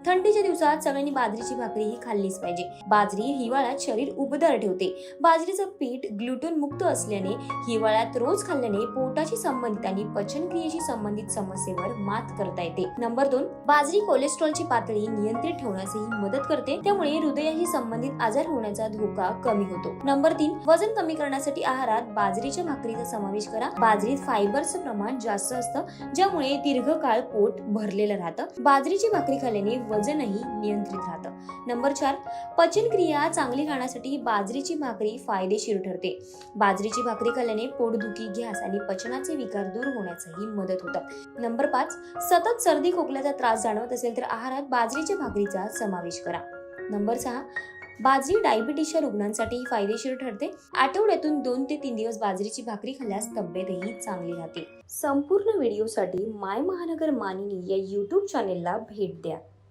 थंडीच्या दिवसात सगळ्यांनी बाजरीची भाकरी ही खाल्लीच पाहिजे। बाजरी हिवाळ्यात शरीर उबदार ठेवते। बाजरीचं पीठ ग्लुटेन मुक्त असल्याने हिवाळ्यात रोज खाल्ल्याने पोटाशी संबंधित आणि पचनक्रियेशी संबंधित समस्येवर मात करता येते। नंबर 2, बाजरी कोलेस्ट्रॉलची पातळी नियंत्रित ठेवण्यासही मदत करते, त्यामुळे हृदयाशी संबंधित आजार होण्याचा धोका कमी होतो। नंबर 3, वजन कमी करण्यासाठी आहारात बाजरीच्या भाकरीचा समावेश करा। बाजरीत फायबरचं प्रमाण जास्त असतं, ज्यामुळे दीर्घकाळ पोट भरलेलं राहतं। बाजरीची भाकरी खाल्ल्याने वजनही नियंत्रित राहतं। नंबर 4, पचनक्रिया चांगली राहण्यासाठी बाजरीची भाकरी फायदेशीर ठरते। बाजरीची भाकरी खाल्ल्याने पोटदुखी, गॅस आणि पचनाचे विकार दूर होण्यासही मदत होतात। नंबर 5, सतत सर्दी खोकल्याचा त्रास जाणवत असेल तर आहारात बाजरीच्या भाकरीचा समावेश करा। नंबर 6, बाजरी डायबिटीसच्या रुग्णांसाठी फायदेशीर ठरते। आठवड्यातून 2 ते 3 दिवस बाजरीची भाकरी खाल्ल्यास तब्येतही चांगली राहते। संपूर्ण व्हिडिओसाठी माय महानगर मानिनी या YouTube चॅनेलला भेट द्या।